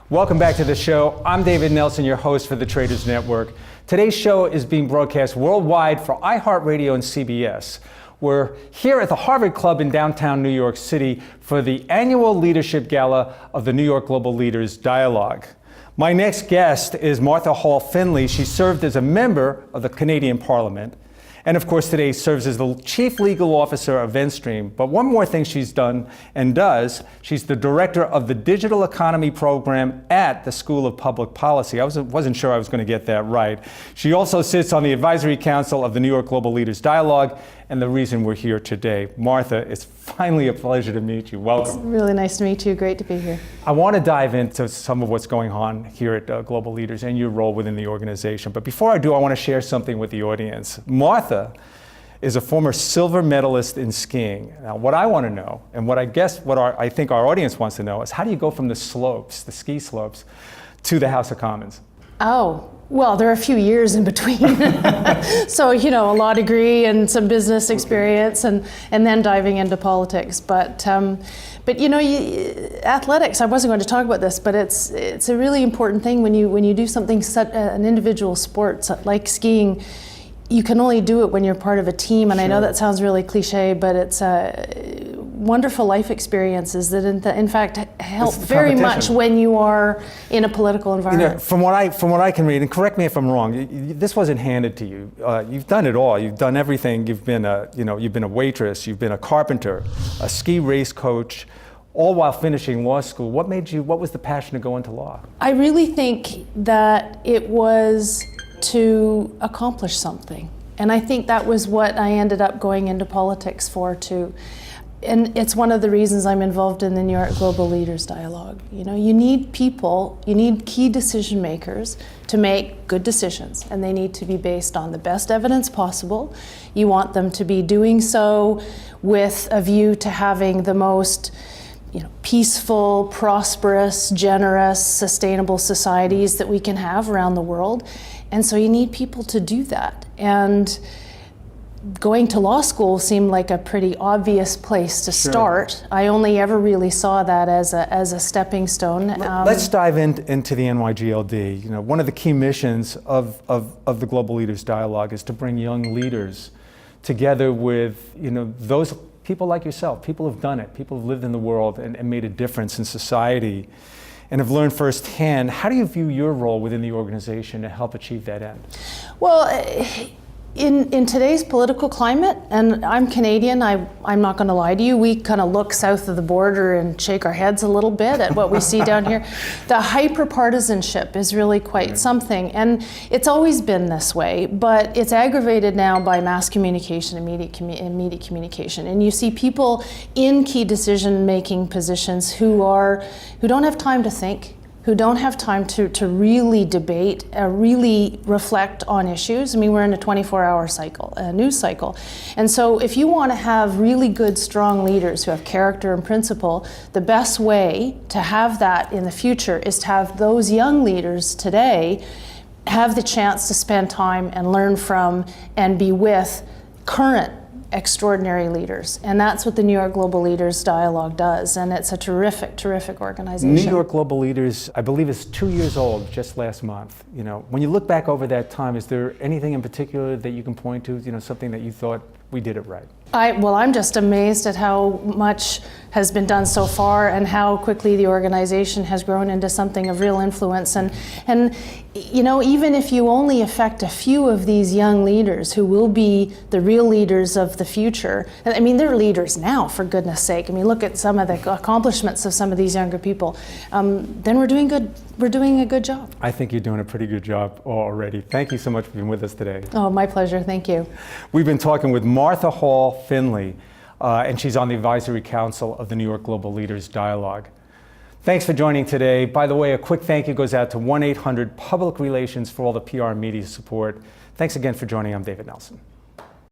Welcome back to the show. I'm David Nelson, your host for the Traders Network. Today's show is being broadcast worldwide for iHeart Radio and CBS. We're here at the Harvard Club in downtown New York City for the annual leadership gala of the New York Global Leaders Dialogue. My next guest is Martha Hall Findlay. She served as a member of the Canadian Parliament, and of course today serves as the Chief Legal Officer of Enstream. But one more thing she's done and does, she's the Director of the Digital Economy Program at the School of Public Policy. I wasn't sure I was going to get that right. She also sits on the Advisory Council of the New York Global Leaders Dialogue, and the reason we're here today. Martha, it's finally a pleasure to meet you. Welcome. It's really nice to meet you. Great to be here. I want to dive into some of what's going on here at Global Leaders and your role within the organization. But before I do, I want to share something with the audience. Martha is a former silver medalist in skiing. Now, what I want to know, and what I think our audience wants to know, is how do you go from the slopes, the ski slopes, to the House of Commons? Oh, well, there are a few years in between. So, a law degree and some business experience and then diving into politics. But athletics, I wasn't going to talk about this, but it's a really important thing when you do something, an individual sport like skiing. You can only do it when you're part of a team, and sure. I know that sounds really cliche, but it's wonderful life experiences that in fact help very much when you are in a political environment. From what I can read, and correct me if I'm wrong, this wasn't handed to you. You've done it all. You've done everything. You've been a waitress. You've been a carpenter, a ski race coach, all while finishing law school. What was the passion to go into law? I really think that it was to accomplish something. And I think that was what I ended up going into politics for too. And it's one of the reasons I'm involved in the New York Global Leaders Dialogue. You need people, you need key decision makers to make good decisions, and they need to be based on the best evidence possible. You want them to be doing so with a view to having the most peaceful, prosperous, generous, sustainable societies that we can have around the world. And so you need people to do that. And going to law school seemed like a pretty obvious place to start. Sure. I only ever really saw that as a stepping stone. Let's dive into the NYGLD. One of the key missions of the Global Leaders Dialogue is to bring young leaders together with those people like yourself, people who've done it, people who've lived in the world and made a difference in society and have learned firsthand. How do you view your role within the organization to help achieve that end? Well, in today's political climate, and I'm Canadian, I'm not going to lie to you, we kind of look south of the border and shake our heads a little bit at what we see down here. The hyper-partisanship is really quite something, and it's always been this way, but it's aggravated now by mass communication and media communication. And you see people in key decision-making positions who don't have time to think, who don't have time to really debate, really reflect on issues. I mean, we're in a 24-hour cycle, a news cycle. And so if you want to have really good, strong leaders who have character and principle, the best way to have that in the future is to have those young leaders today have the chance to spend time and learn from and be with current extraordinary leaders. And that's what the New York Global Leaders Dialogue does. And it's a terrific, terrific organization. New York Global Leaders, I believe, is 2 years old just last month. When you look back over that time, is there anything in particular that you can point to, something that you thought we did it right? I'm just amazed at how much has been done so far and how quickly the organization has grown into something of real influence. And even if you only affect a few of these young leaders who will be the real leaders of the future, I mean, they're leaders now, for goodness sake. I mean, look at some of the accomplishments of some of these younger people. Then we're doing good. We're doing a good job. I think you're doing a pretty good job already. Thank you so much for being with us today. Oh, my pleasure. Thank you. We've been talking with Martha Hall Findlay, and she's on the Advisory Council of the New York Global Leaders Dialogue. Thanks for joining today. By the way, a quick thank you goes out to 1-800 Public Relations for all the PR and media support. Thanks again for joining. I'm David Nelson.